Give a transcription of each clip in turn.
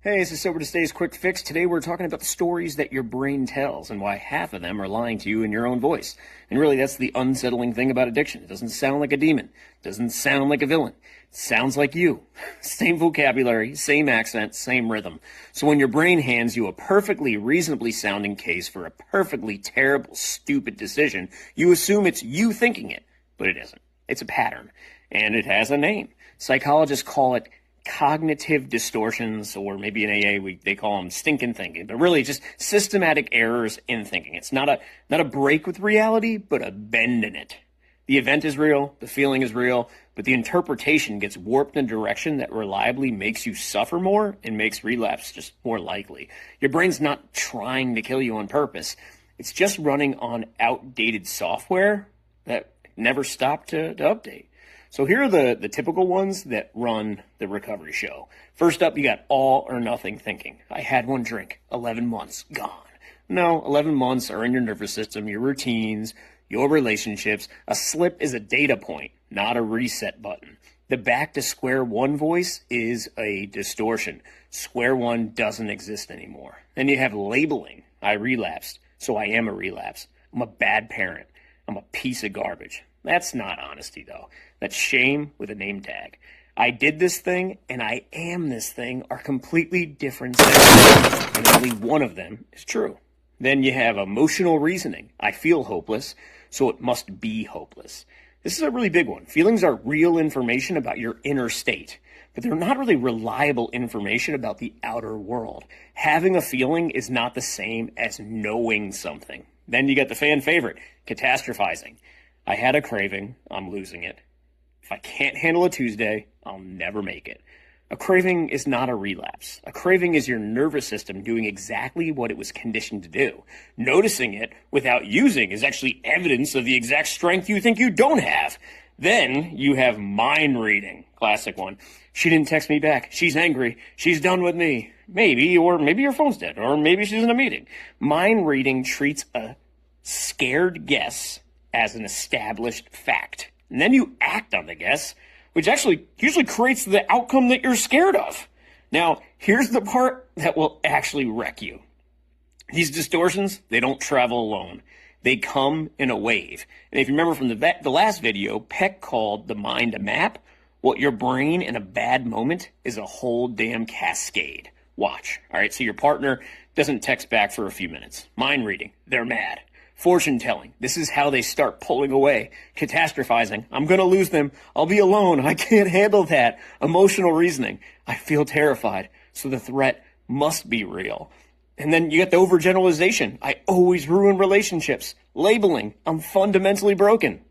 Hey, this is Sober to Stay's Quick Fix. Today we're talking about the stories that your brain tells and why half of them are lying to you in your own voice. And really, that's the unsettling thing about addiction. It doesn't sound like a demon. It doesn't sound like a villain. It sounds like you. Same vocabulary, same accent, same rhythm. So when your brain hands you a perfectly reasonably sounding case for a perfectly terrible, stupid decision, you assume it's you thinking it. But it isn't. It's a pattern. And it has a name. Psychologists call it cognitive distortions, or maybe in AA they call them stinking thinking, but really just systematic errors in thinking. It's not a break with reality, but a bend in it. The event is real, the feeling is real, but the interpretation gets warped in a direction that reliably makes you suffer more and makes relapse just more likely. Your brain's not trying to kill you on purpose. It's just running on outdated software that never stopped to update. So here are the typical ones that run the recovery show. First up, you got all or nothing thinking. I had one drink, 11 months, gone. No, 11 months are in your nervous system, your routines, your relationships. A slip is a data point, not a reset button. The back to square one voice is a distortion. Square one doesn't exist anymore. Then you have labeling. I relapsed, so I am a relapse. I'm a bad parent. I'm a piece of garbage. That's not honesty, though. That's shame with a name tag. I did this thing and I am this thing are completely different sentences, and only one of them is true. Then you have emotional reasoning. I feel hopeless, so it must be hopeless. This is a really big one. Feelings are real information about your inner state, but they're not really reliable information about the outer world. Having a feeling is not the same as knowing something. Then you got the fan favorite, catastrophizing. I had a craving, I'm losing it. If I can't handle a Tuesday, I'll never make it. A craving is not a relapse. A craving is your nervous system doing exactly what it was conditioned to do. Noticing it without using is actually evidence of the exact strength you think you don't have. Then you have mind reading, classic one. She didn't text me back. She's angry. She's done with me. Maybe, or maybe your phone's dead, or maybe she's in a meeting. Mind reading treats a scared guess as an established fact. And then you act on the guess, which actually usually creates the outcome that you're scared of. Now, here's the part that will actually wreck you. These distortions, they don't travel alone. They come in a wave. And if you remember from the last video, Peck called the mind a map. What your brain in a bad moment is a whole damn cascade. Watch. All right, so your partner doesn't text back for a few minutes. Mind reading, they're mad. Fortune telling. This is how they start pulling away. Catastrophizing. I'm going to lose them. I'll be alone. I can't handle that. Emotional reasoning. I feel terrified. So the threat must be real. And then you get the overgeneralization. I always ruin relationships. Labeling. I'm fundamentally broken.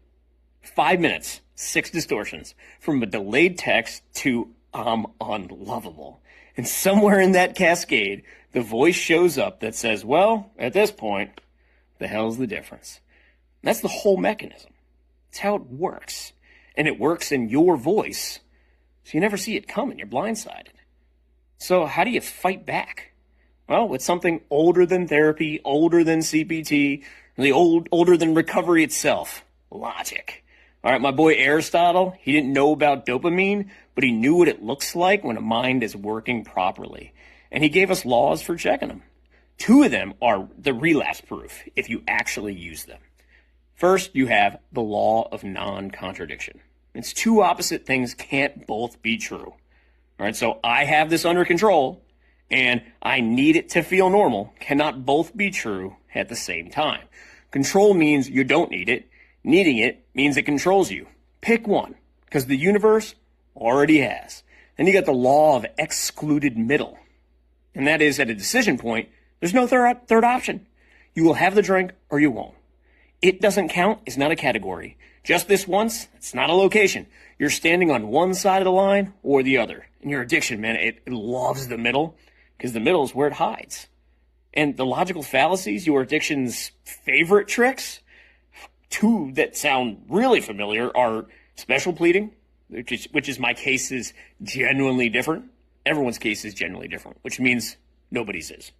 5 minutes. 6 distortions. From a delayed text to I'm unlovable. And somewhere in that cascade, the voice shows up that says, well, at this point, the hell's the difference? That's the whole mechanism. It's how it works. And it works in your voice, so you never see it coming. You're blindsided. So how do you fight back? Well, with something older than therapy, older than CPT, really older than recovery itself. Logic. All right, my boy Aristotle, he didn't know about dopamine, but he knew what it looks like when a mind is working properly. And he gave us laws for checking them. 2 of them are the relapse proof if you actually use them. First, you have the law of non-contradiction. It's 2 opposite things can't both be true. All right, so I have this under control and I need it to feel normal cannot both be true at the same time. Control means you don't need it. Needing it means it controls you. Pick one, because the universe already has. Then you got the law of excluded middle. And that is at a decision point, there's no third option. You will have the drink or you won't. It doesn't count is not a category. Just this once, it's not a location. You're standing on one side of the line or the other. And your addiction, man, it loves the middle because the middle is where it hides. And the logical fallacies, your addiction's favorite tricks, 2 that sound really familiar are special pleading, which is my case is genuinely different. Everyone's case is genuinely different, which means nobody's is.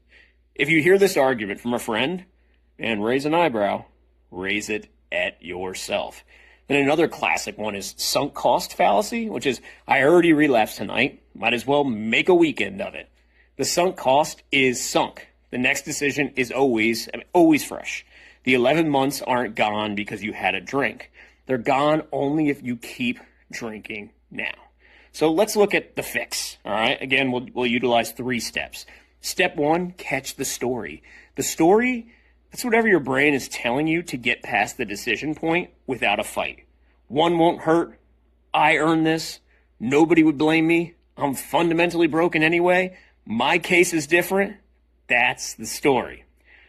If you hear this argument from a friend and raise an eyebrow, raise it at yourself. Then another classic one is sunk cost fallacy, which is I already relapsed tonight, might as well make a weekend of it. The sunk cost is sunk. The next decision is always fresh. The 11 months aren't gone because you had a drink. They're gone only if you keep drinking now. So let's look at the fix, all right? Again, we'll utilize 3 steps. Step 1, catch the story. The story, that's whatever your brain is telling you to get past the decision point without a fight. One won't hurt. I earned this. Nobody would blame me. I'm fundamentally broken anyway. My case is different. That's the story.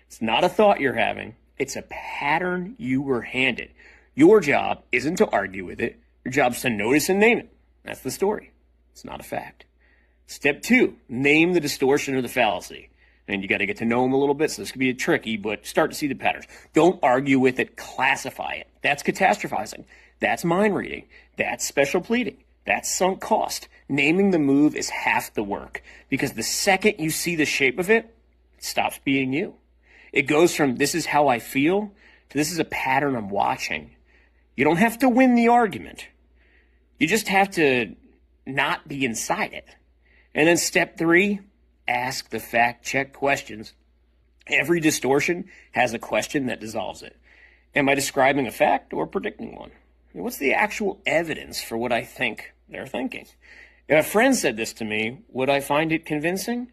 It's not a thought you're having. It's a pattern you were handed. Your job isn't to argue with it. Your job's to notice and name it. That's the story. It's not a fact. Step 2, name the distortion or the fallacy. And you got to get to know them a little bit, so this could be tricky, but start to see the patterns. Don't argue with it, classify it. That's catastrophizing. That's mind reading. That's special pleading. That's sunk cost. Naming the move is half the work, because the second you see the shape of it, it stops being you. It goes from this is how I feel to this is a pattern I'm watching. You don't have to win the argument. You just have to not be inside it. And then step 3, ask the fact-check questions. Every distortion has a question that dissolves it. Am I describing a fact or predicting one? What's the actual evidence for what I think they're thinking? If a friend said this to me, would I find it convincing?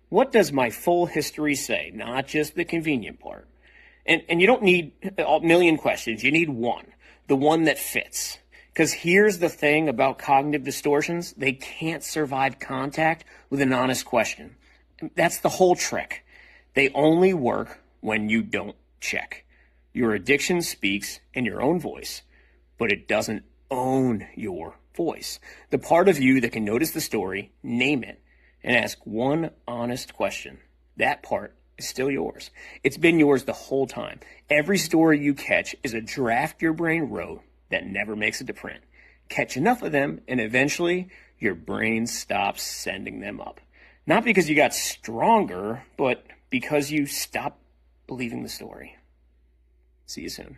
What does my full history say, not just the convenient part? And you don't need a million questions. You need one, the one that fits. Because here's the thing about cognitive distortions. They can't survive contact with an honest question. That's the whole trick. They only work when you don't check. Your addiction speaks in your own voice, but it doesn't own your voice. The part of you that can notice the story, name it, and ask one honest question. That part is still yours. It's been yours the whole time. Every story you catch is a draft your brain wrote that never makes it to print. Catch enough of them, and eventually your brain stops sending them up. Not because you got stronger, but because you stopped believing the story. See you soon.